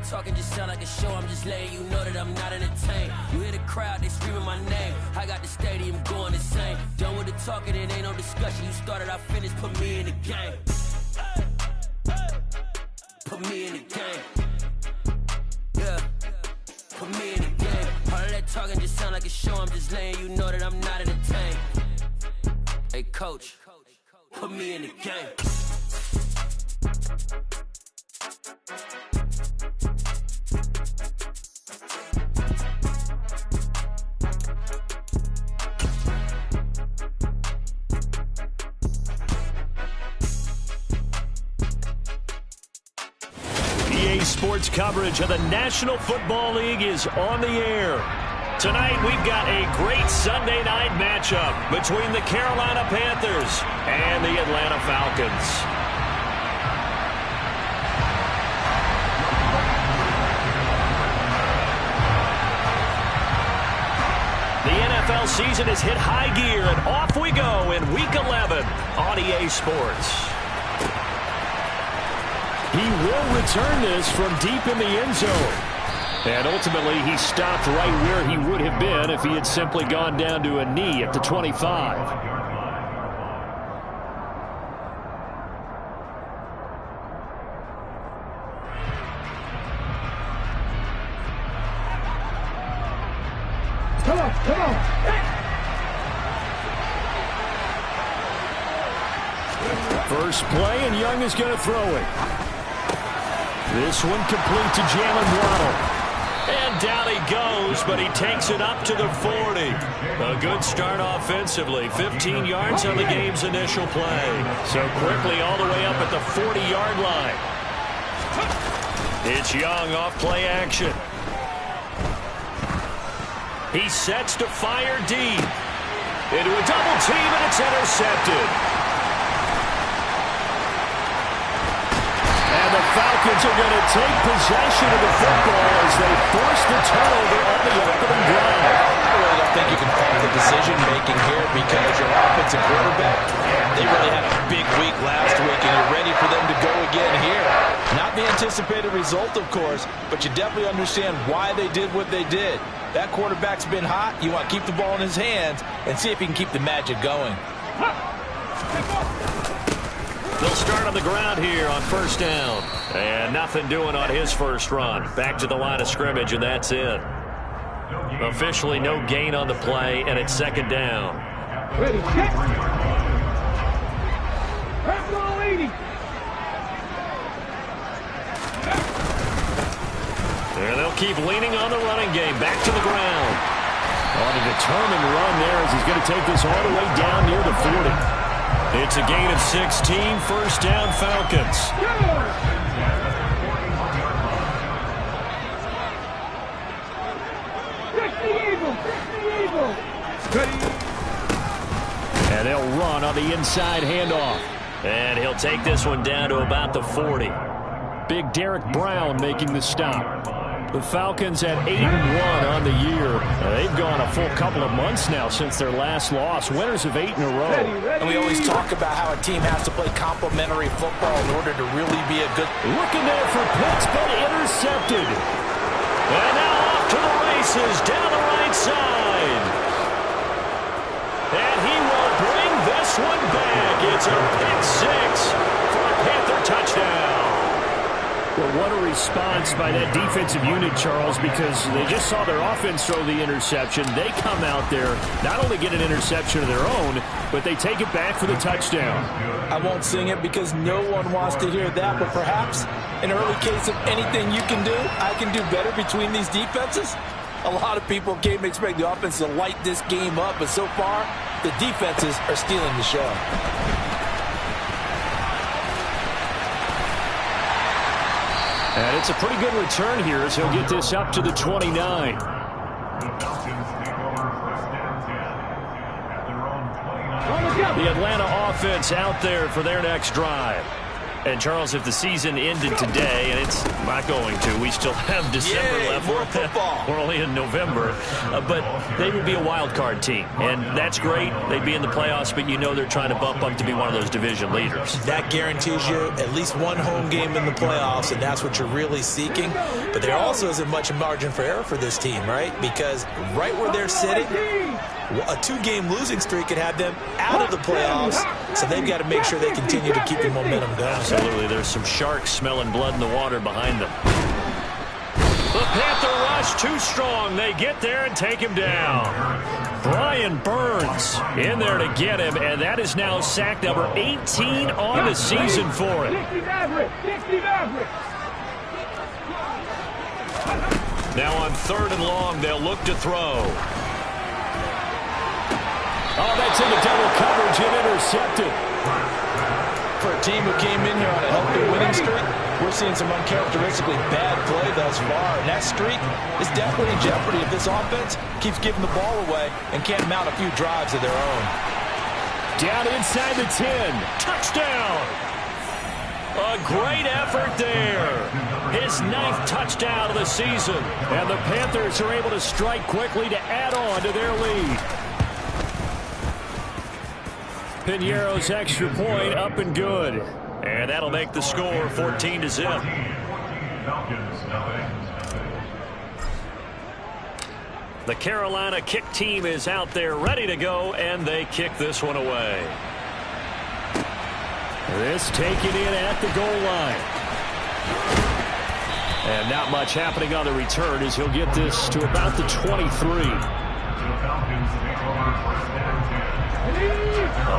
that talking just sound like a show. I'm just letting you know that I'm not entertained. You hear the crowd, they screaming my name. I got the stadium going insane. Done with the talking, it ain't no discussion. You started, I finished, put me in the game. Put me in the game. Yeah. Put me in the game. All of that talking just sound like a show. I'm just letting you know that I'm not entertained. Hey, coach, put me in the game. Sports coverage of the National Football League is on the air. Tonight we've got a great Sunday night matchup between the Carolina Panthers and the Atlanta Falcons. The NFL season has hit high gear, and off we go in Week 11 on EA Sports. He will return this from deep in the end zone. And ultimately, he stopped right where he would have been if he had simply gone down to a knee at the 25. Come on. First play, and Young is going to throw it. This one complete to Jalen Waddle. And down he goes, but he takes it up to the 40. A good start offensively. 15 yards on the game's initial play. So quickly all the way up at the 40-yard line. It's Young off play action. He sets to fire deep. Into a double team, and it's intercepted. The Falcons are going to take possession of the football as they force the turnover on the opening drive. I really don't think you can fault the decision-making here because your offensive quarterback, they really had a big week last week, and you're ready for them to go again here. Not the anticipated result, of course, but you definitely understand why they did what they did. That quarterback's been hot. You want to keep the ball in his hands and see if he can keep the magic going. They'll start on the ground here on first down. And nothing doing on his first run. Back to the line of scrimmage, and that's it. Officially no gain on the play, and it's second down. Ready, hit. Ball 80. And they'll keep leaning on the running game. Back to the ground. On a determined run there as he's going to take this all the way down near the 40. It's a gain of 16, first down Falcons. And they'll run on the inside handoff. And he'll take this one down to about the 40. Big Derek Brown making the stop. The Falcons at 8-1 on the year. They've gone a full couple of months now since their last loss. Winners of 8 in a row. And we always talk about how a team has to play complementary football in order to really be a good... Looking there for Pitts, but intercepted. And now off to the races down the right side. And he will bring this one back. It's a pick six for a Panther touchdown. Well, what a response by that defensive unit, Charles, because they just saw their offense throw the interception. They come out there, not only get an interception of their own, but they take it back for the touchdown. I won't sing it because no one wants to hear that, but perhaps an early case of anything you can do, I can do better between these defenses. A lot of people came expect the offense to light this game up, but so far, the defenses are stealing the show. And it's a pretty good return here as he'll get this up to the 29. The Atlanta offense out there for their next drive. And, Charles, if the season ended today, and it's not going to. We still have December left. More football. We're only in November. But they would be a wild card team. And that's great. They'd be in the playoffs, but you know they're trying to bump up to be one of those division leaders. That guarantees you at least one home game in the playoffs, and that's what you're really seeking. But there also isn't much margin for error for this team, right? Because right where they're sitting, a 2-game losing streak could have them out of the playoffs, so they've got to make sure they continue to keep the momentum going. Absolutely. There's some sharks smelling blood in the water behind them. The Panther rush too strong. They get there and take him down. Brian Burns in there to get him, and that is now sack number 18 on the season for him. Now on 3rd and long, they'll look to throw. Oh, that's in the double coverage and intercepted. For a team who came in here on a healthy winning streak, we're seeing some uncharacteristically bad play thus far. And that streak is definitely in jeopardy if this offense keeps giving the ball away and can't mount a few drives of their own. Down inside the 10. Touchdown. A great effort there. His 9th touchdown of the season. And the Panthers are able to strike quickly to add on to their lead. Piñeiro's extra point up and good. And that'll make the score 14-0. The Carolina kick team is out there ready to go, and they kick this one away. This taken in at the goal line. And not much happening on the return as he'll get this to about the 23.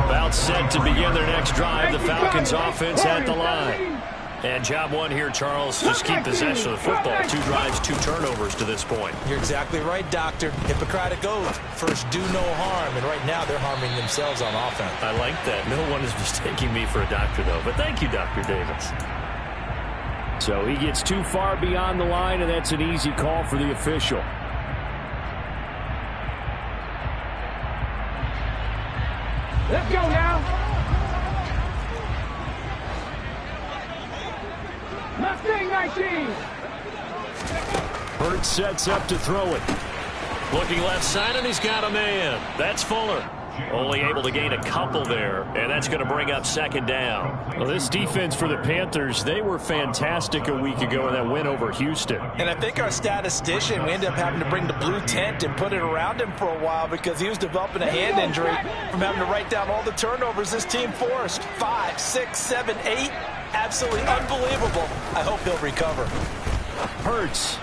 About set to begin their next drive. The Falcons offense at the line. And job one here, Charles, just keep possession of the football. 2 drives, 2 turnovers to this point. You're exactly right, Doctor. Hippocratic oath. First, do no harm. And right now, they're harming themselves on offense. I like that. No one is mistaking me for a doctor, though. But thank you, Dr. Davis. So he gets too far beyond the line, and that's an easy call for the official. Let's go now. Mustang 19. Hurts sets up to throw it. Looking left side, and he's got a man. That's Fuller. Only able to gain a couple there, and that's going to bring up 2nd down. Well, this defense for the Panthers, they were fantastic a week ago in that win over Houston. And I think our statistician, we ended up having to bring the blue tent and put it around him for a while because he was developing a hand injury from having to write down all the turnovers this team forced. 5, 6, 7, 8. Absolutely unbelievable. I hope he'll recover. Hurts.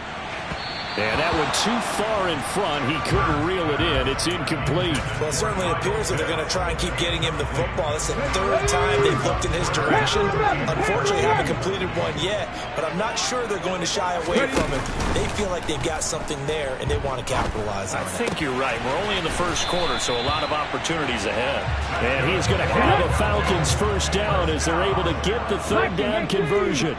And that one too far in front. He couldn't reel it in. It's incomplete. Well, it certainly appears that they're going to try and keep getting him the football. This is the 3rd time they've looked in his direction. Unfortunately, haven't completed one yet, but I'm not sure they're going to shy away from him. They feel like they've got something there, and they want to capitalize on it. I think you're right. We're only in the 1st quarter, so a lot of opportunities ahead. And he's going to have a Falcons 1st down as they're able to get the 3rd down conversion.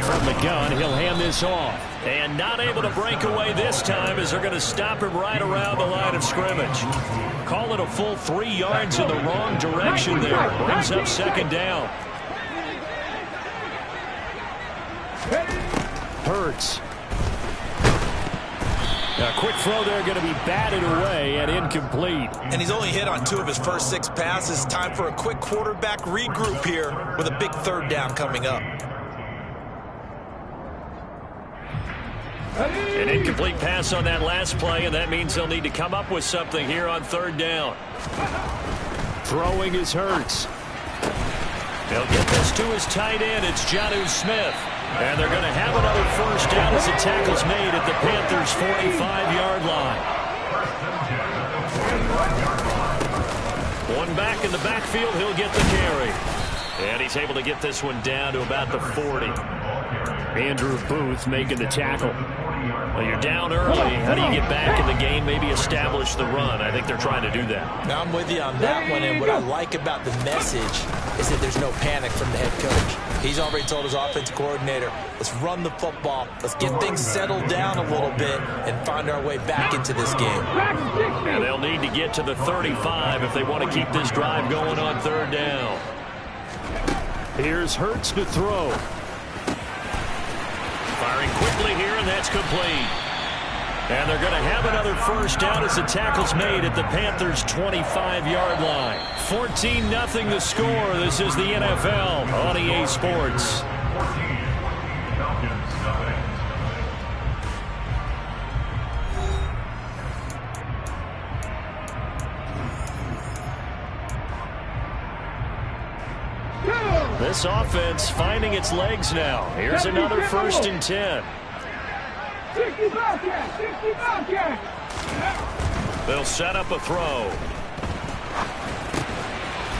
From the gun, he'll hand this off. And not able to break away this time as they're going to stop him right around the line of scrimmage. Call it a full 3 yards in the wrong direction there. Brings up 2nd down. Hurts. A quick throw there going to be batted away and incomplete. And he's only hit on 2 of his first 6 passes. Time for a quick quarterback regroup here with a big 3rd down coming up. An incomplete pass on that last play, and that means they'll need to come up with something here on 3rd down. Throwing is Hurts. They'll get this to his tight end. It's Jonnu Smith. And they're going to have another 1st down as the tackle's made at the Panthers' 45-yard line. One back in the backfield. He'll get the carry. And he's able to get this one down to about the 40. Andrew Booth making the tackle. Well, you're down early. How do you get back in the game, maybe establish the run? I think they're trying to do that. Now I'm with you on that one, and what I like about the message is that there's no panic from the head coach. He's already told his offensive coordinator, let's run the football, let's get things settled down a little bit and find our way back into this game. And they'll need to get to the 35 if they want to keep this drive going on 3rd down. Here's Hurts to throw. Firing quickly here, and that's complete. And they're going to have another first down as the tackle's made at the Panthers' 25-yard line. 14-0 the score. This is the NFL on EA Sports. This offense finding its legs now. Here's another 1st and 10. 60 Bobcat! 60 Bobcat! They'll set up a throw.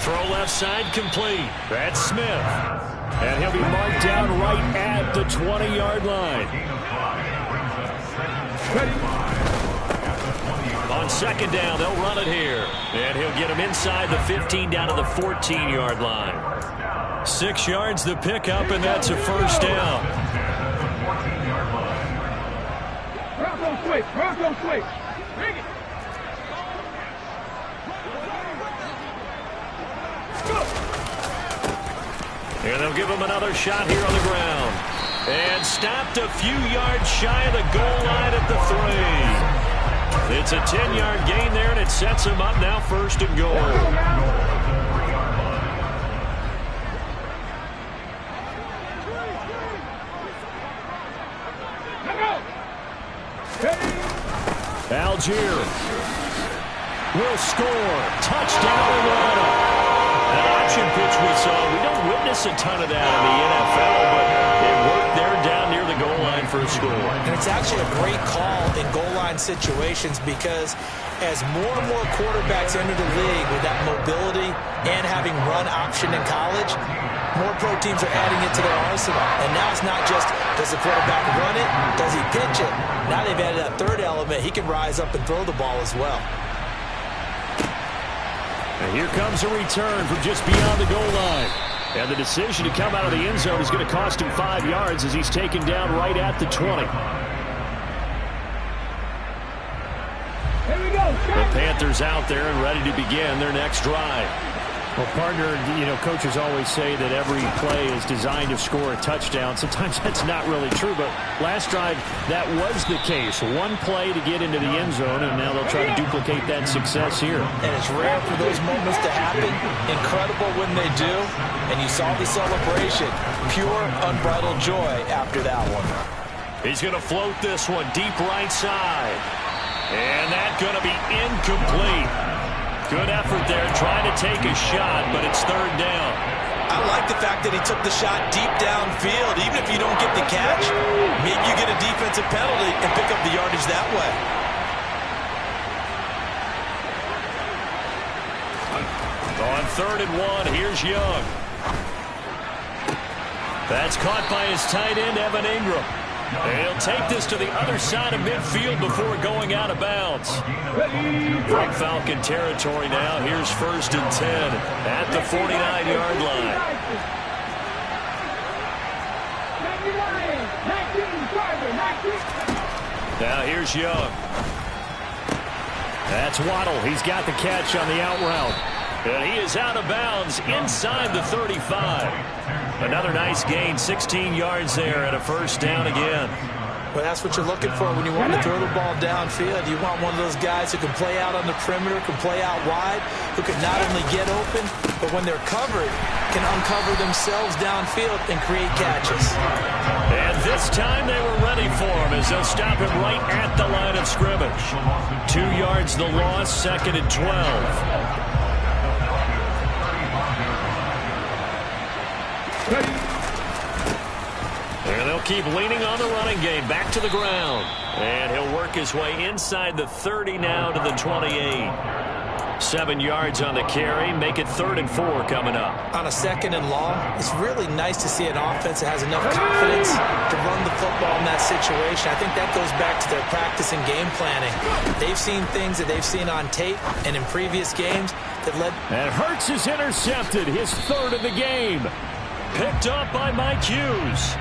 Throw left side complete. That's Smith. And he'll be marked down right at the 20-yard line. On 2nd down, they'll run it here. And he'll get him inside the 15 down to the 14-yard line. 6 yards the pickup, and that's a first down. Bronco switch! Bronco switch! Bring it! Go! And they'll give him another shot here on the ground. And stopped a few yards shy of the goal line at the 3. It's a 10-yard gain there, and it sets him up now 1st and goal. Algier will score. Touchdown, Atlanta. That option pitch we saw, we don't witness a ton of that in the NFL, but it worked there down near the goal line for a score. And it's actually a great call in goal line situations because as more and more quarterbacks enter the league with that mobility and having run option in college, more pro teams are adding it to their arsenal. And now it's not just, does the quarterback run it? Does he pitch it? Now they've added that 3rd element. He can rise up and throw the ball as well. And here comes a return from just beyond the goal line. And the decision to come out of the end zone is going to cost him 5 yards as he's taken down right at the 20. Here we go! The Panthers out there and ready to begin their next drive. Well, partner, coaches always say that every play is designed to score a touchdown. Sometimes that's not really true, but last drive, that was the case. One play to get into the end zone, and now they'll try to duplicate that success here. And it's rare for those moments to happen. Incredible when they do. And you saw the celebration. Pure, unbridled joy after that one. He's going to float this one deep right side. And that's going to be incomplete. Good effort there, trying to take a shot, but it's 3rd down. I like the fact that he took the shot deep downfield. Even if you don't get the catch, maybe you get a defensive penalty and pick up the yardage that way. On 3rd and 1, here's Young. That's caught by his tight end, Evan Ingram. And he'll take this to the other side of midfield before going out of bounds. From Falcon territory now, here's 1st and 10 at the 49-yard line. Now here's Young. That's Waddle. He's got the catch on the out route. And he is out of bounds inside the 35. Another nice gain, 16 yards there and a 1st down again. Well, that's what you're looking for when you want to throw the ball downfield. You want one of those guys who can play out on the perimeter, can play out wide, who can not only get open, but when they're covered, can uncover themselves downfield and create catches. And this time they were ready for him as they'll stop him right at the line of scrimmage. 2 yards the loss, 2nd and 12. And they'll keep leaning on the running game. Back to the ground. And he'll work his way inside the 30 now to the 28. 7 yards on the carry. Make it 3rd and 4 coming up. On a 2nd and long, it's really nice to see an offense that has enough confidence to run the football in that situation. I think that goes back to their practice and game planning. They've seen things that they've seen on tape and in previous games that led. And Hurts is intercepted. His 3rd of the game. Picked up by Mike Hughes.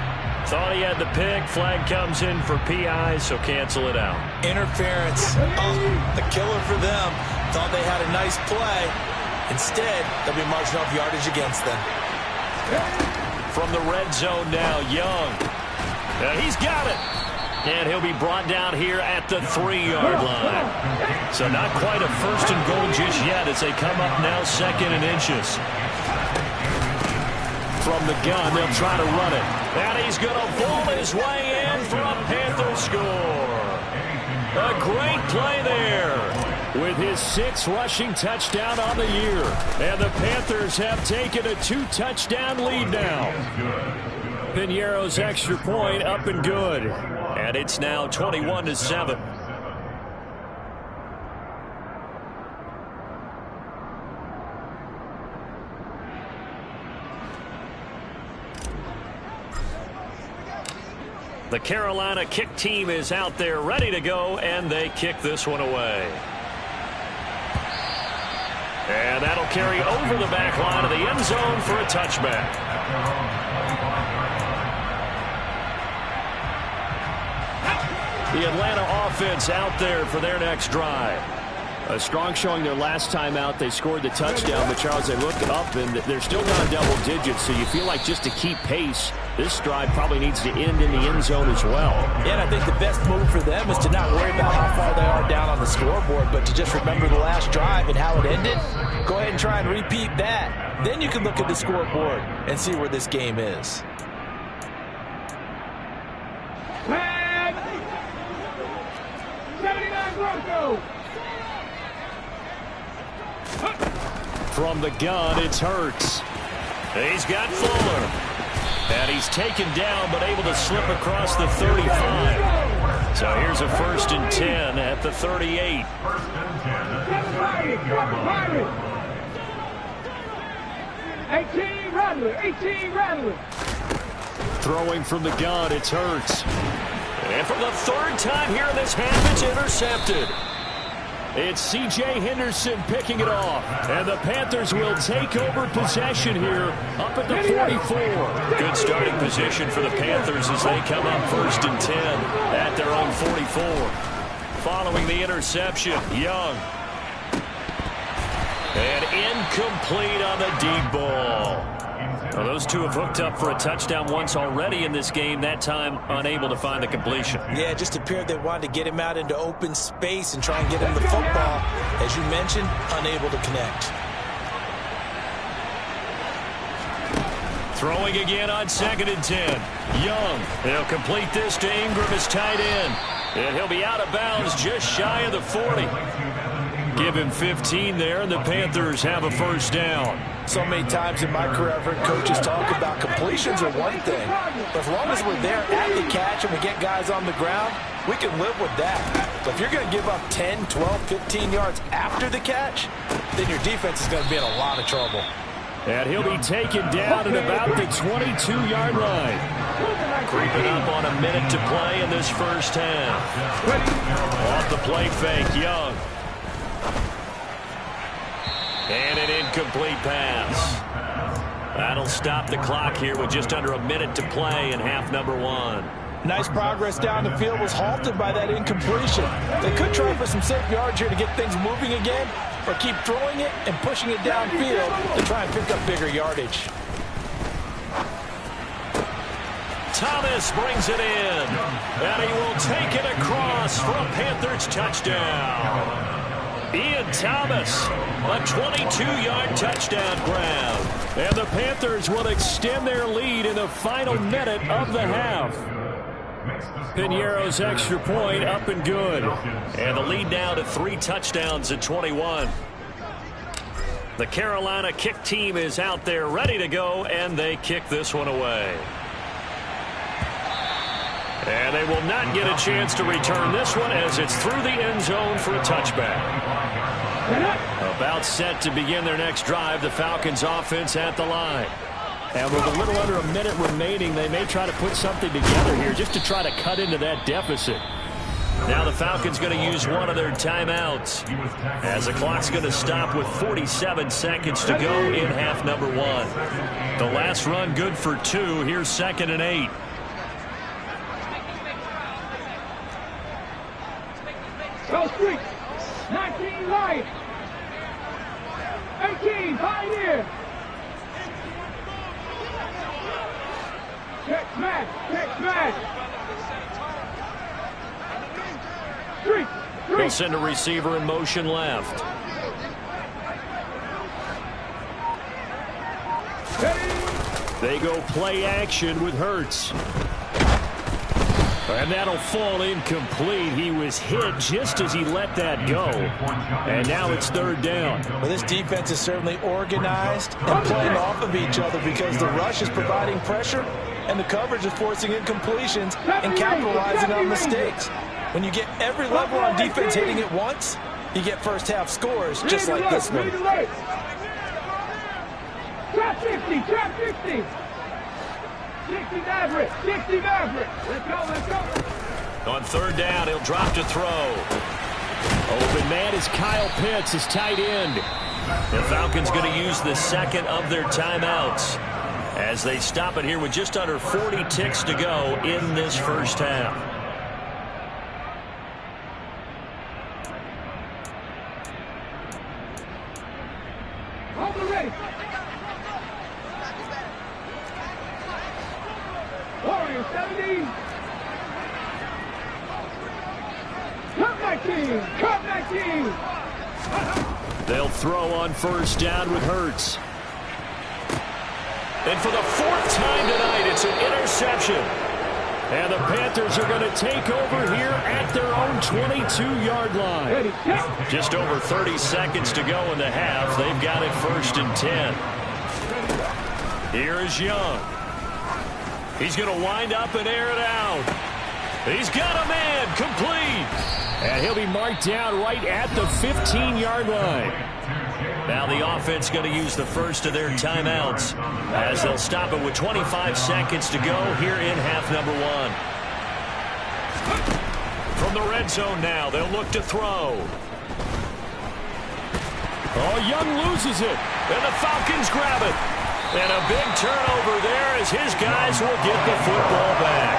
Thought he had the pick. Flag comes in for PI, so cancel it out. Interference. Oh, the killer for them. Thought they had a nice play. Instead, they'll be marching off yardage against them. From the red zone now, Young. He's got it. And he'll be brought down here at the 3-yard line. So not quite a first and goal just yet as they come up now second and inches. From the gun, they'll try to run it. And he's going to pull his way in for a Panther score. A great play there with his 6th rushing touchdown on the year. And the Panthers have taken a 2-touchdown lead now. Piñeiro's extra point up and good. And it's now 21-7. The Carolina kick team is out there ready to go, and they kick this one away. And that'll carry over the back line of the end zone for a touchback. The Atlanta offense out there for their next drive. A strong showing their last time out. They scored the touchdown, but Charles, they look up and they're still down double digits, so you feel like just to keep pace, this drive probably needs to end in the end zone as well. Yeah, and I think the best move for them is to not worry about how far they are down on the scoreboard, but to just remember the last drive and how it ended. Go ahead and try and repeat that. Then you can look at the scoreboard and see where this game is. Flag! 79 Broncos! From the gun, it's Hurts. He's got Fuller. And he's taken down, but able to slip across the 35. So here's a 1st and 10 at the 38. 18 Rattler. Throwing from the gun, it's Hurts. And for the 3rd time here in this half, it's intercepted. It's C.J. Henderson picking it off. And the Panthers will take over possession here up at the 44. Good starting position for the Panthers as they come up 1st and 10 at their own 44. Following the interception, Young. And incomplete on the deep ball. Well, those two have hooked up for a touchdown once already in this game, that time unable to find the completion. Yeah, it just appeared they wanted to get him out into open space and try and get him the football. As you mentioned, unable to connect. Throwing again on 2nd and 10. Young, they'll complete this to Ingram as tight end. And he'll be out of bounds just shy of the 40. Give him 15 there, and the Panthers have a 1st down. So many times in my career, I've heard coaches talk about completions are one thing. But as long as we're there at the catch and we get guys on the ground, we can live with that. But if you're going to give up 10, 12, 15 yards after the catch, then your defense is going to be in a lot of trouble. And he'll be taken down at about the 22-yard line. Creeping up on a minute to play in this first half. Off the play fake, Young. And an incomplete pass. That'll stop the clock here with just under a minute to play in half number 1. Nice progress down the field was halted by that incompletion. They could try for some safe yards here to get things moving again, or keep throwing it and pushing it downfield to try and pick up bigger yardage. Thomas brings it in, and he will take it across for a Panthers touchdown. Ian Thomas, a 22-yard touchdown grab. And the Panthers will extend their lead in the final minute of the half. Piñeiro's extra point up and good. And the lead now to 3 touchdowns at 21. The Carolina kick team is out there ready to go, and they kick this one away. And they will not get a chance to return this one as it's through the end zone for a touchback. About set to begin their next drive, the Falcons offense at the line. And with a little under a minute remaining, they may try to put something together here just to try to cut into that deficit. Now the Falcons going to use one of their timeouts as the clock's going to stop with 47 seconds to go in half number 1. The last run good for 2. Here's 2nd and 8. Go Street. 19 Lions. 18 Pioneer. Check smash. Check Smash. Street. They'll send a receiver in motion left. They go play action with Hurts. And that'll fall incomplete. He was hit just as he let that go. And now it's third down. Well, this defense is certainly organized and playing off of each other because the rush is providing pressure and the coverage is forcing incompletions and capitalizing on mistakes. When you get every level on defense hitting it once, you get first half scores just like this one. Trap 50, trap 50. 60 Maverick, 60 Maverick. Let's go, let's go. On third down, he'll drop to throw. Open man is Kyle Pitts, his tight end. The Falcons going to use the second of their timeouts as they stop it here with just under 40 ticks to go in this first half. Hold it ready. Warrior 70. Cut 19. Cut 19. They'll throw on first down with Hurts. And for the fourth time tonight, it's an interception. And the Panthers are going to take over here at their own 22-yard line. Just over 30 seconds to go in the half. They've got it 1st and 10. Here is Young. He's going to wind up and air it out. He's got a man complete. And he'll be marked down right at the 15-yard line. Now the offense going to use the first of their timeouts as they'll stop it with 25 seconds to go here in half number 1. From the red zone now, they'll look to throw. Oh, Young loses it, and the Falcons grab it. And a big turnover there as his guys will get the football back.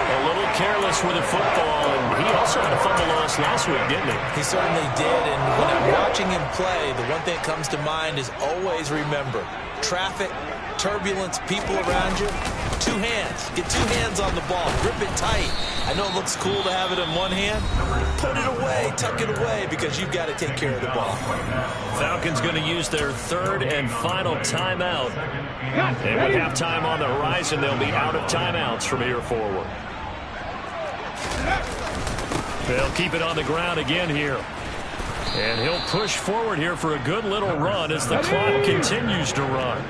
A little careless with the football, and he also had a fumble loss last week, didn't he? He certainly did, and when I'm watching him play, the one thing that comes to mind is always remember, traffic, turbulence, people around you, 2 hands. Get 2 hands on the ball. Grip it tight. I know it looks cool to have it in one hand. Put it away, tuck it away, because you've got to take care of the ball. Falcons going to use their third and final timeout. And with halftime on the horizon, they'll be out of timeouts from here forward. They'll keep it on the ground again here. And he'll push forward here for a good little run as the clock continues to run.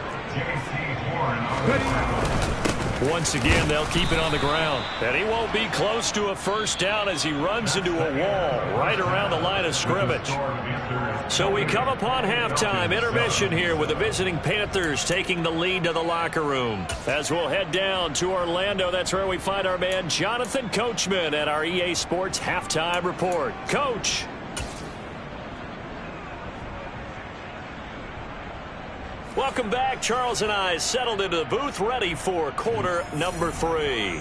Once again, they'll keep it on the ground. And he won't be close to a first down as he runs into a wall right around the line of scrimmage. So we come upon halftime intermission here with the visiting Panthers taking the lead to the locker room. As we'll head down to Orlando, that's where we find our man Jonathan Coachman at our EA Sports Halftime Report. Coach. Welcome back. Charles and I settled into the booth ready for quarter number 3.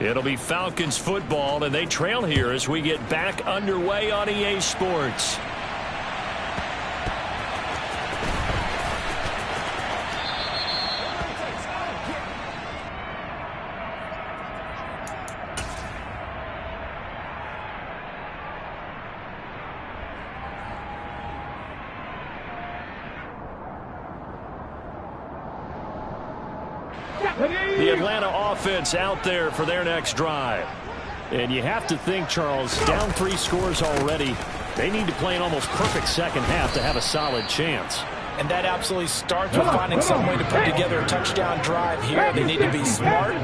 It'll be Falcons football, and they trail here as we get back underway on EA Sports. The Atlanta offense out there for their next drive. And you have to think, Charles, down 3 scores already. They need to play an almost perfect second half to have a solid chance. And that absolutely starts with finding some way to put together a touchdown drive here. They need to be smart,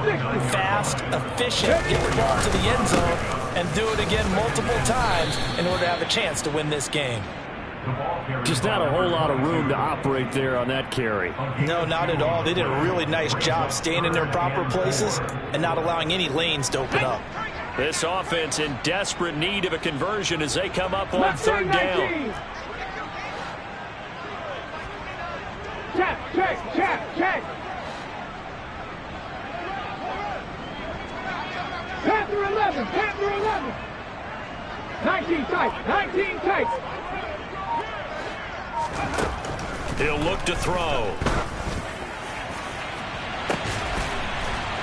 fast, efficient, get the ball to the end zone, and do it again multiple times in order to have a chance to win this game. Just not a whole lot of room to operate there on that carry. No, not at all. They did a really nice job staying in their proper places and not allowing any lanes to open up. This offense in desperate need of a conversion as they come up on third down. Check. Panther 11. 19 tight. 19 tight. He'll look to throw.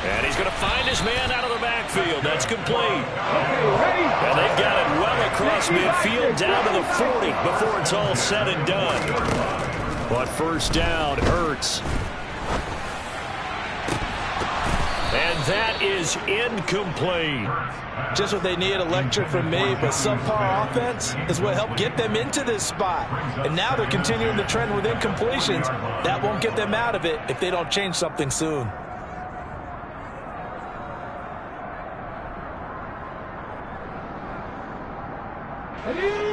And he's going to find his man out of the backfield. That's complete. Okay, ready? And they've got it well across midfield down to the 40 before it's all said and done. But first down, Hurts. And that is incomplete. Just what they need, a lecture from me, but subpar offense is what helped get them into this spot. And now they're continuing the trend with incompletions. That won't get them out of it if they don't change something soon.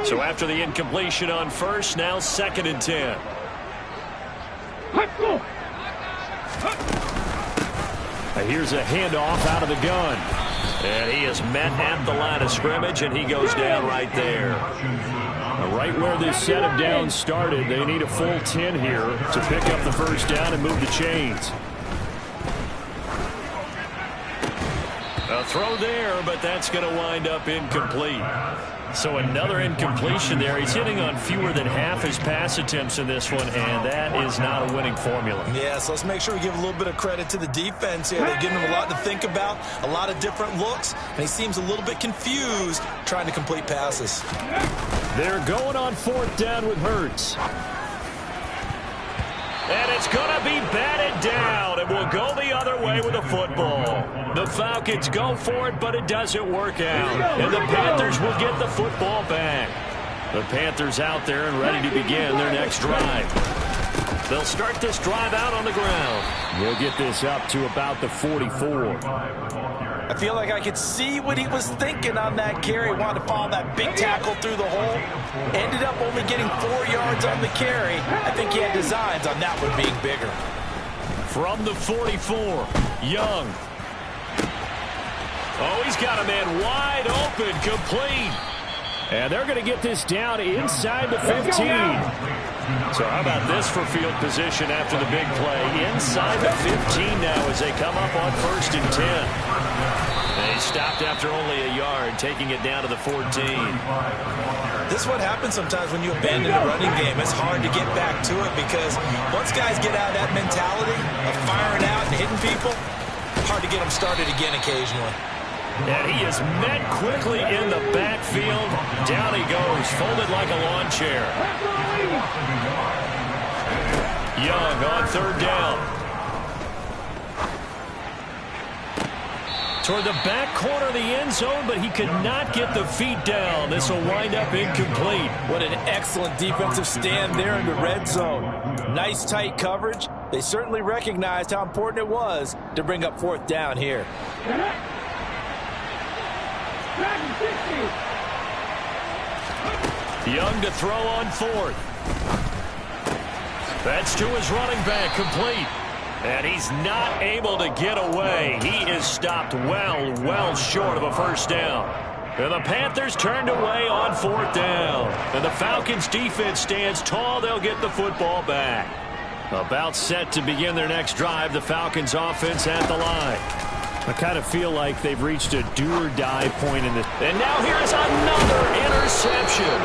So after the incompletion on first, now 2nd and 10. Here's a handoff out of the gun. And he is met at the line of scrimmage, and he goes down right there. Right where this set of downs started, they need a full 10 here to pick up the first down and move the chains. A throw there, but that's going to wind up incomplete. So another incompletion there. He's hitting on fewer than half his pass attempts in this one, and that is not a winning formula. Yeah, so let's make sure we give a little bit of credit to the defense here. They're giving him a lot to think about, a lot of different looks, and he seems a little bit confused trying to complete passes. They're going on 4th down with Hurts. And it's going to be batted down, and we'll go the other way with the football. The Falcons go for it, but it doesn't work out. And the Panthers will get the football back. The Panthers out there and ready to begin their next drive. They'll start this drive out on the ground. We'll get this up to about the 44. I feel like I could see what he was thinking on that carry. Wanted to follow that big tackle through the hole. Ended up only getting 4 yards on the carry. I think he had designs on that one being bigger. From the 44, Young. Oh, he's got a man wide open, complete. And they're going to get this down inside the 15. So how about this for field position after the big play? Inside the 15 now as they come up on 1st and 10. They stopped after only a yard, taking it down to the 14. This is what happens sometimes when you abandon a running game. It's hard to get back to it because once guys get out of that mentality of firing out and hitting people, hard to get them started again occasionally. And he is met quickly in the backfield. Down he goes, folded like a lawn chair. Young on 3rd down. Toward the back corner of the end zone, but he could not get the feet down. This will wind up incomplete. What an excellent defensive stand there in the red zone. Nice tight coverage. They certainly recognized how important it was to bring up 4th down here. Young to throw on 4th. That's to his running back, complete. And he's not able to get away. He is stopped well short of a first down. And the Panthers turned away on 4th down. And the Falcons defense stands tall. They'll get the football back. About set to begin their next drive, the Falcons offense at the line. I kind of feel like they've reached a do-or-die point in this. And now here's another interception.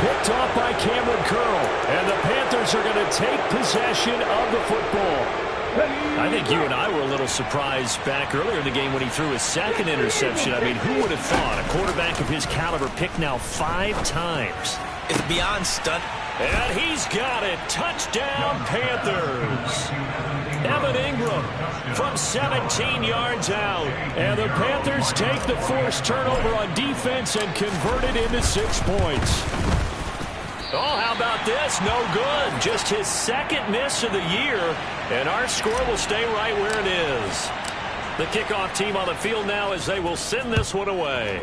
Picked off by Cameron Curl. And the Panthers are going to take possession of the football. I think you and I were a little surprised back earlier in the game when he threw his 2nd interception. I mean, who would have thought a quarterback of his caliber picked now 5 times? It's beyond stunt. And he's got it. Touchdown, Panthers. Evan Ingram from 17 yards out. And the Panthers take the forced turnover on defense and convert it into 6 points. Oh, how about this? No good. Just his 2nd miss of the year. And our score will stay right where it is. The kickoff team on the field now as they will send this one away.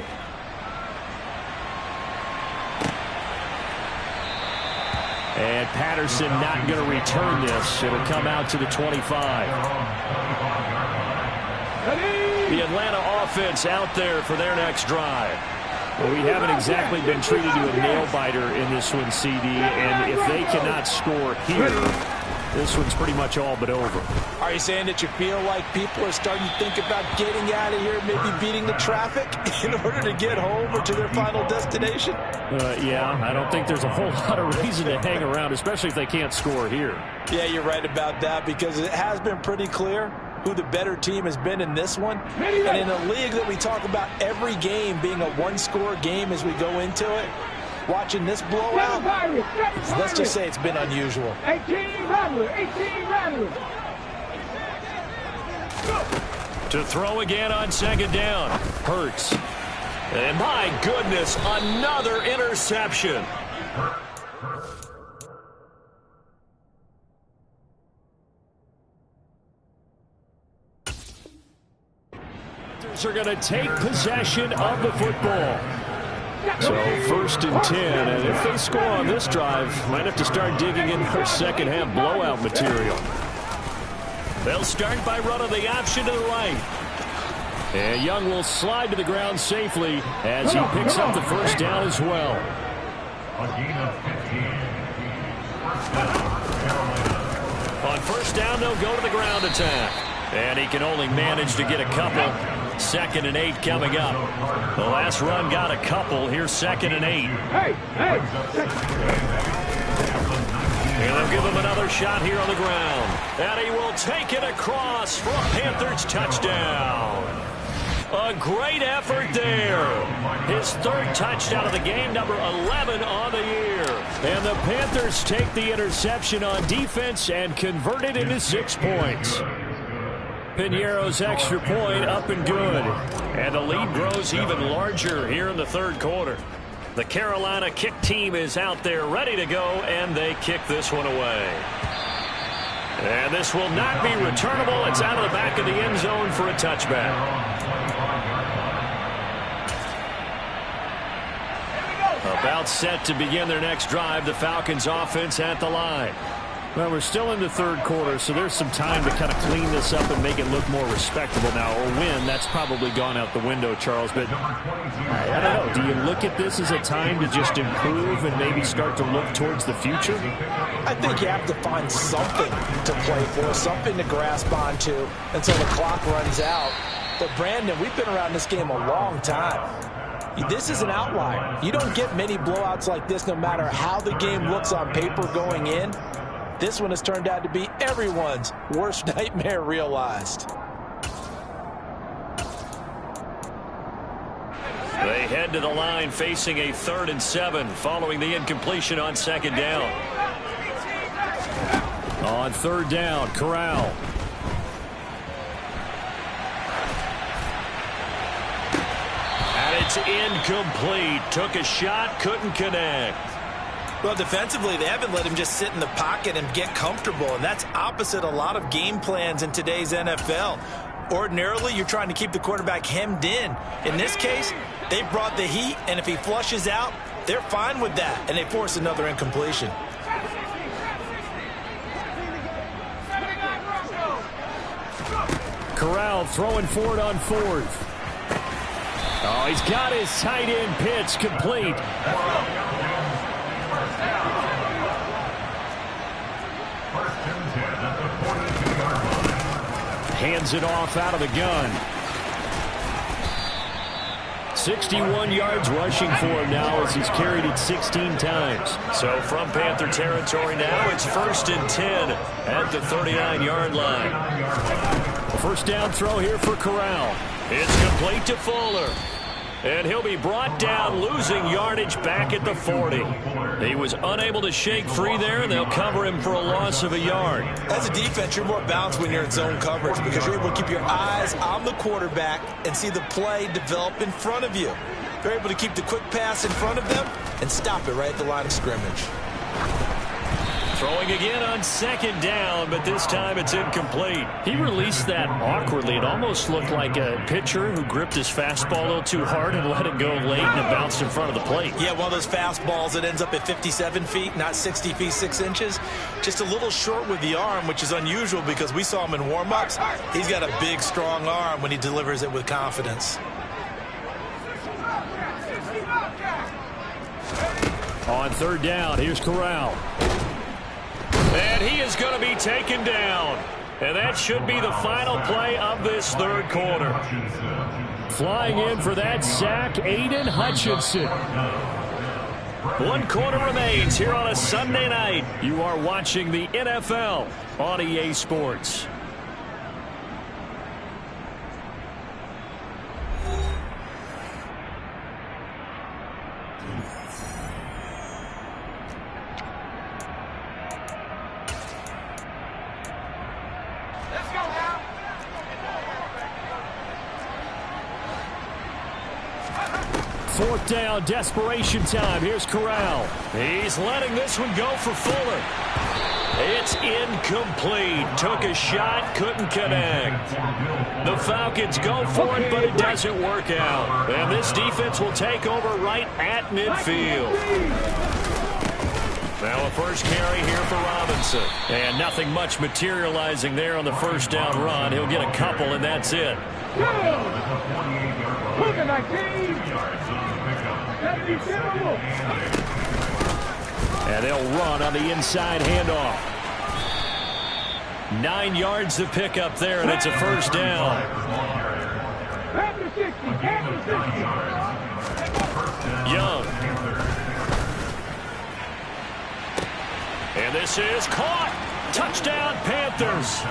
And Patterson not going to return this. It'll come out to the 25. The Atlanta offense out there for their next drive. Well, we haven't exactly been treated to a nail-biter in this one, CD. And if they cannot score here, this one's pretty much all but over. Are you saying that you feel like people are starting to think about getting out of here, maybe beating the traffic in order to get home or to their final destination? Yeah, I don't think there's a whole lot of reason to hang around, especially if they can't score here. Yeah, you're right about that, because it has been pretty clear who the better team has been in this one. And in a league that we talk about every game being a one-score game as we go into it, watching this blowout, let's just say it's been unusual. 18 Rattler, 18 Rattler. To throw again on second down. Hurts. And my goodness, another interception. Are going to take possession of the football. So 1st and 10, and if they score on this drive, might have to start digging in their second half blowout material. They'll start by running the option to the right. And Young will slide to the ground safely as he picks up the first down as well. On first down, they'll go to the ground attack. And he can only manage to get a couple. 2nd and 8 coming up. The last run got a couple. Here's 2nd and 8. And they'll give him another shot here on the ground. And he will take it across for a Panthers touchdown. A great effort there. His 3rd touchdown of the game, number 11 on the year. And the Panthers take the interception on defense and convert it into 6 points. Piñeiro's extra point up and good. And the lead grows even larger here in the 3rd quarter. The Carolina kick team is out there ready to go, and they kick this one away. And this will not be returnable. It's out of the back of the end zone for a touchback. About set to begin their next drive, the Falcons offense at the line. Well, we're still in the 3rd quarter, so there's some time to kind of clean this up and make it look more respectable now. Or win, that's probably gone out the window, Charles. But I don't know. Do you look at this as a time to just improve and maybe start to look towards the future? I think you have to find something to play for, something to grasp onto until the clock runs out. But, Brandon, we've been around this game a long time. This is an outlier. You don't get many blowouts like this no matter how the game looks on paper going in. This one has turned out to be everyone's worst nightmare realized. They head to the line facing a 3rd and 7 following the incompletion on 2nd down. On 3rd down, Corral. And it's incomplete. Took a shot, couldn't connect. Well, defensively, they haven't let him just sit in the pocket and get comfortable, and that's opposite a lot of game plans in today's NFL. Ordinarily, you're trying to keep the quarterback hemmed in. In this case, they brought the heat, and if he flushes out, they're fine with that, and they force another incompletion. Corral throwing for it on 4th. Oh, he's got his tight end pitch complete. Hands it off out of the gun. 61 yards rushing for him now as he's carried it 16 times. So from Panther territory now, it's 1st and 10 at the 39-yard line. A first down throw here for Corral. It's complete to Fuller. And he'll be brought down, losing yardage back at the 40. He was unable to shake free there, and they'll cover him for a loss of a yard. As a defense, you're more balanced when you're in zone coverage because you're able to keep your eyes on the quarterback and see the play develop in front of you. You're able to keep the quick pass in front of them and stop it right at the line of scrimmage. Throwing again on 2nd down, but this time it's incomplete. He released that awkwardly. It almost looked like a pitcher who gripped his fastball a little too hard and let it go late, and it bounced in front of the plate. Yeah, one of those fastballs that ends up at 57 feet, not 60 feet, 6 inches. Just a little short with the arm, which is unusual because we saw him in warm-ups. He's got a big, strong arm when he delivers it with confidence. On 3rd down, here's Corral. And he is going to be taken down. And that should be the final play of this third quarter. Flying in for that sack, Aiden Hutchinson. 1 quarter remains here on a Sunday night. You are watching the NFL on EA Sports. Fourth down, desperation time. Here's Corral. He's letting this one go for Fuller. It's incomplete. Took a shot, couldn't connect. The Falcons go for it, but it doesn't work out. And this defense will take over right at midfield. Now a first carry here for Robinson. And nothing much materializing there on the first down run. He'll get a couple, and that's it. And they'll run on the inside handoff. 9 yards to pick up there, and it's a first down. Young. And this is caught. Touchdown, Panthers.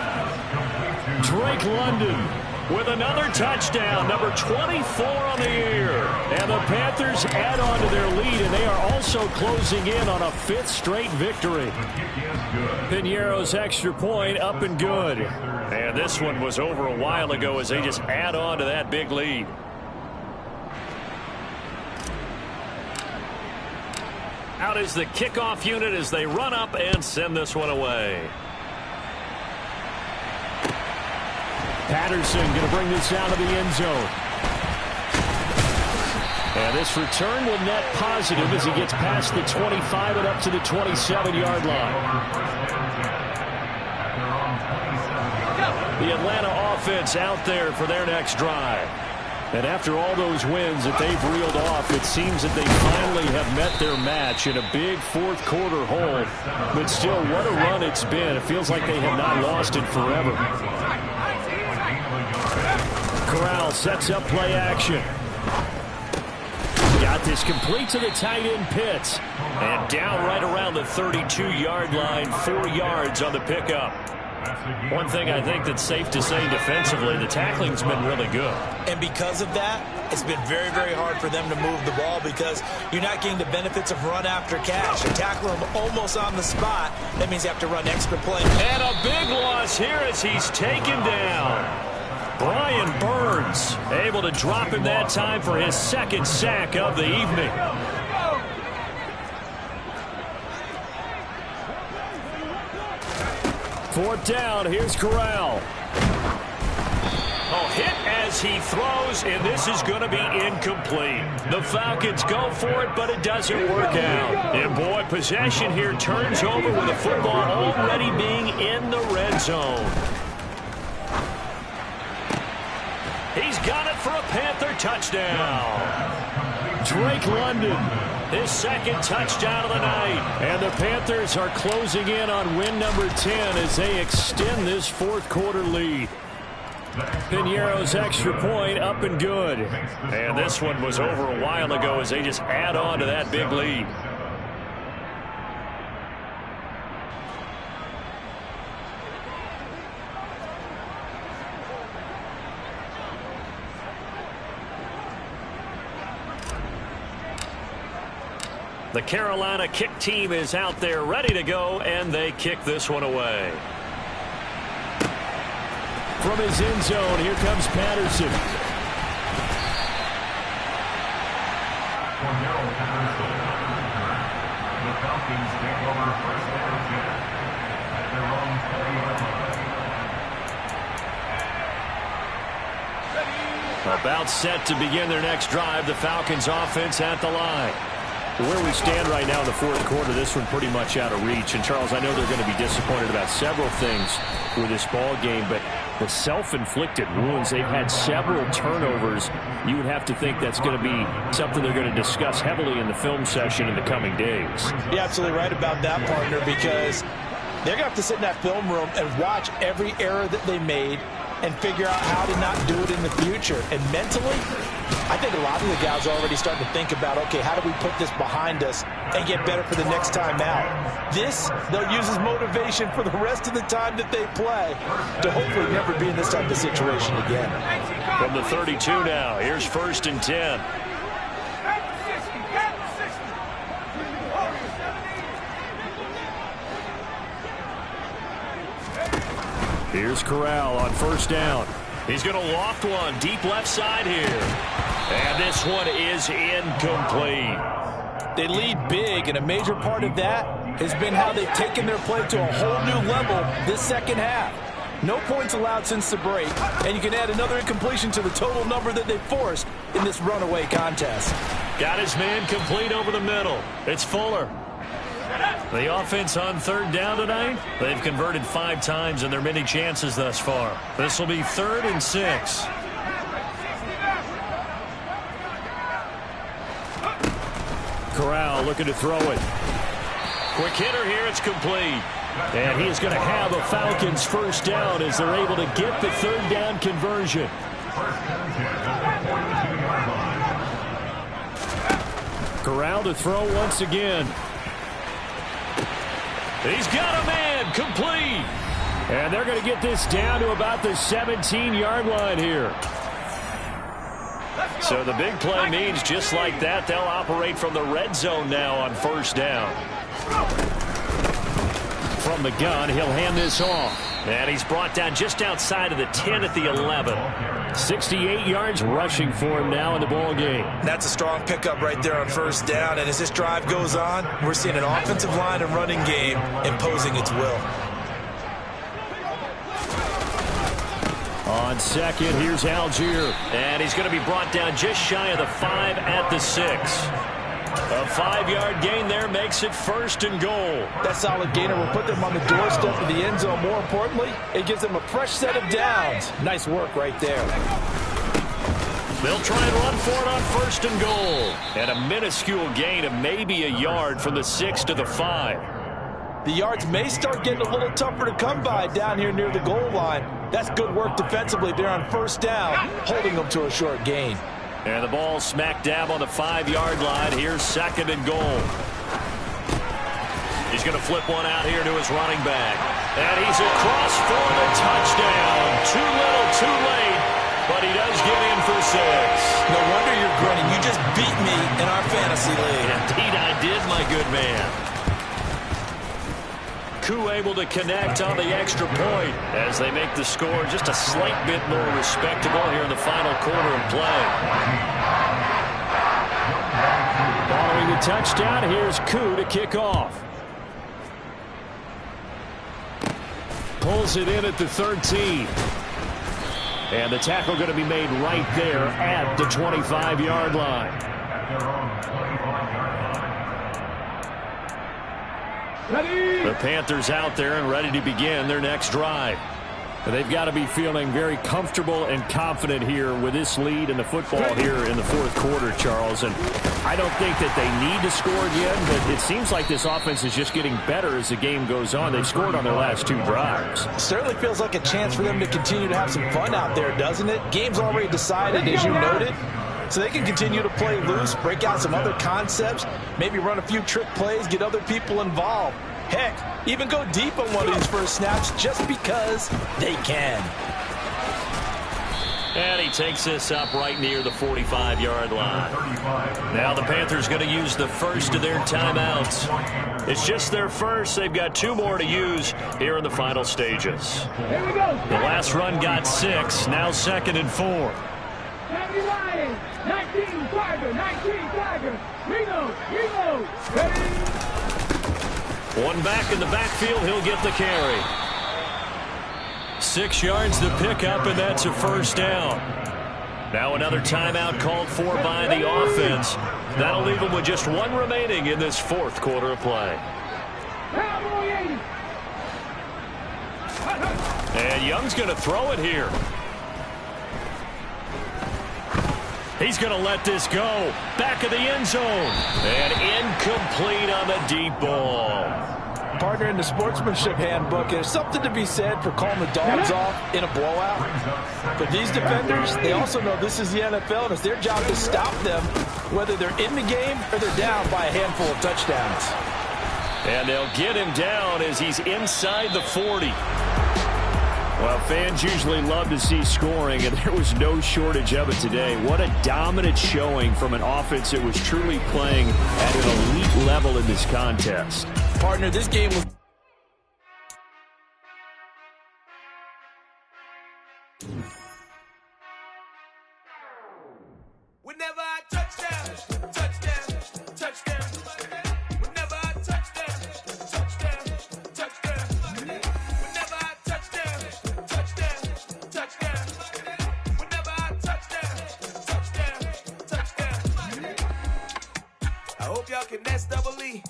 Drake London with another touchdown, number 24 on the year. And the Panthers add on to their lead, and they are also closing in on a 5th straight victory. Piñeiro's extra point up and good. And this one was over a while ago as they just add on to that big lead. Out is the kickoff unit as they run up and send this one away. Patterson going to bring this out of the end zone. And this return will net positive as he gets past the 25 and up to the 27-yard line. The Atlanta offense out there for their next drive. And after all those wins that they've reeled off, it seems that they finally have met their match in a big fourth quarter hold. But still, what a run it's been. It feels like they have not lost it forever. Corral sets up play action. Got this complete to the tight end Pitts. And down right around the 32-yard line, 4 yards on the pickup. One thing I think that's safe to say defensively, the tackling's been really good. And because of that, it's been very, very hard for them to move the ball because you're not getting the benefits of run after catch. You tackle him almost on the spot. That means you have to run extra play. And a big loss here as he's taken down. Brian Burns able to drop him that time for his 2nd sack of the evening. Fourth down, here's Corral. Oh, hit as he throws, and this is going to be incomplete. The Falcons go for it, but it doesn't work out. And boy, possession here turns over with the football already being in the red zone. He's got it for a Panther touchdown. Drake London, his 2nd touchdown of the night. And the Panthers are closing in on win number 10 as they extend this fourth quarter lead. Piñeiro's extra point up and good. And this one was over a while ago as they just add on to that big lead. The Carolina kick team is out there ready to go, and they kick this one away. From his end zone, here comes Patterson. The Falcons take over first down at their own 40-yard line. About set to begin their next drive. The Falcons offense at the line. Where we stand right now in the fourth quarter, this one pretty much out of reach. And, Charles, I know they're going to be disappointed about several things with this ball game, but the self-inflicted wounds, they've had several turnovers. You would have to think that's going to be something they're going to discuss heavily in the film session in the coming days. You're absolutely right about that, partner, because They're going to have to sit in that film room and watch every error that they made and figure out how to not do it in the future. And mentally, I think a lot of the guys are already starting to think about, okay, how do we put this behind us and get better for the next time out? This, they'll use as motivation for the rest of the time that they play to hopefully never be in this type of situation again. From the 32 now, here's 1st and 10. Here's Corral on 1st down. He's going to loft one deep left side here. And this one is incomplete. They lead big, and a major part of that has been how they've taken their play to a whole new level this second half. No points allowed since the break, and you can add another incompletion to the total number that they forced in this runaway contest. Got his man complete over the middle. It's Fuller. The offense on 3rd down tonight, they've converted 5 times in their many chances thus far. This will be 3rd and 6. Corral looking to throw it. Quick hitter here, it's complete. And he is going to have a Falcons 1st down as they're able to get the 3rd down conversion. Corral to throw once again. He's got a man complete. And they're going to get this down to about the 17-yard line here. So the big play means just like that, they'll operate from the red zone now on 1st down. From the gun, he'll hand this off. And he's brought down just outside of the 10 at the 11. 68 yards rushing for him now in the ball game. That's a strong pickup right there on 1st down. And as this drive goes on, we're seeing an offensive line and running game imposing its will. On 2nd, here's Algier. And he's going to be brought down just shy of the 5 at the 6. A 5-yard gain there makes it 1st and goal. That solid gainer will put them on the doorstep of the end zone. More importantly, it gives them a fresh set of downs. Nice work right there. They'll try and run for it on 1st and goal. And a minuscule gain of maybe a yard from the 6 to the 5. The yards may start getting a little tougher to come by down here near the goal line. That's good work defensively there on 1st down, holding them to a short gain. And the ball smack dab on the 5-yard line. Here's 2nd and goal. He's going to flip one out here to his running back. And he's across for the touchdown. Too little, too late, but he does get in for 6. No wonder you're grinning. You just beat me in our fantasy league. Indeed I did, my good man. Koo able to connect on the extra point as they make the score just a slight bit more respectable here in the final quarter of play. Following the touchdown, here's Koo to kick off. Pulls it in at the 13. And the tackle going to be made right there at the 25-yard line. The Panthers out there and ready to begin their next drive. They've got to be feeling very comfortable and confident here with this lead in the football here in the 4th quarter, Charles. And I don't think that they need to score again, but it seems like this offense is just getting better as the game goes on. They've scored on their last 2 drives. Certainly feels like a chance for them to continue to have some fun out there, doesn't it? Game's already decided, as you noted. So they can continue to play loose, break out some other concepts, maybe run a few trick plays, get other people involved. Heck, even go deep on one of these first snaps just because they can. And he takes this up right near the 45-yard line. Now the Panthers going to use the first of their timeouts. It's just their first. They've got 2 more to use here in the final stages. Here we go. The last run got 6. Now 2nd and 4. 70 Lions, 19 Tiger, 19 Tiger. Reload. Ready? One back in the backfield. He'll get the carry. 6 yards the pickup, and that's a 1st down. Now another timeout called for by the offense. That'll leave them with just 1 remaining in this 4th quarter of play. And Young's going to throw it here. He's going to let this go. Back of the end zone. And incomplete on the deep ball. Partner, in the sportsmanship handbook, there's something to be said for calling the dogs off in a blowout. But these defenders, they also know this is the NFL, and it's their job to stop them, whether they're in the game or they're down by a handful of touchdowns. And they'll get him down as he's inside the 40. Well, fans usually love to see scoring, and there was no shortage of it today. What a dominant showing from an offense that was truly playing at an elite level in this contest. Partner, this game was... Whenever I touchdown, touchdown, touchdown. Whenever I touchdown, touchdown, touchdown. Whenever I touchdown, touchdown, touchdown. Whenever I touchdown, touchdown, touchdown. I hope y'all can nest double E,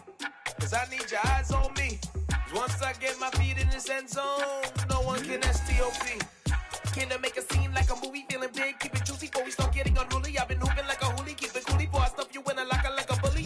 'cause I need your eyes on me. 'Cause once I get my feet in this end zone, no one can STOP. Can I make a scene like a movie, feeling big, keep it juicy before we start getting unruly. I've been hooping like a hoolie, keep it coolie before I stuff you in a locker like a bully.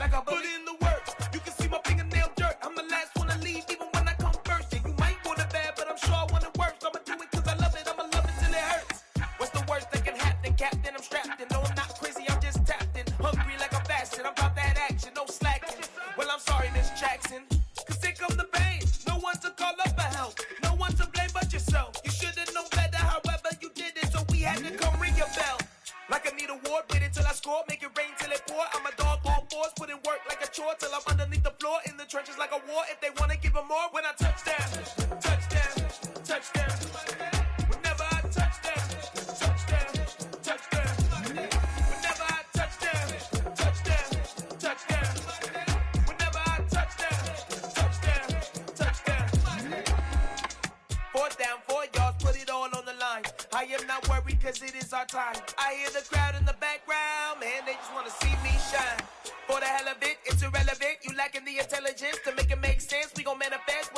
Like a bully. Put in the work, you can see my fingernail dirt. I'm the last one to leave, even when I come first. And you might want it bad, but I'm sure I want it worse. I'ma do it 'cause I love it, I'ma love it till it hurts. What's the worst that can happen, Captain? I'm strapped in, no I'm not crazy, I'm just tapped in. Hungry like I'm fasting, I'm about that action, no slacking. Well I'm sorry, Miss Jackson, 'cause here come the pain. No one to call up for help, no one to blame but yourself. You should've known better, however you did it, so we had to come ring your bell. Like I need a ward, wait until I score, make it rain till it pour. I'm a dog on force, put in work like a chore till I'm underneath the floor, in the trenches like a war. If they wanna give them more, when I touchdown, touchdown, touchdown. Whenever I touchdown, touchdown, touchdown. Whenever I touchdown, touchdown, touchdown. Whenever I touchdown, touchdown, touchdown. 4th down, 4 yards, put it all on the line. I am not worried 'cause it is our time. I hear the crowd in the background, man, they just want to see me shine. For the hell of it, it's irrelevant. You lacking the intelligence to make it make sense. We gon' manifest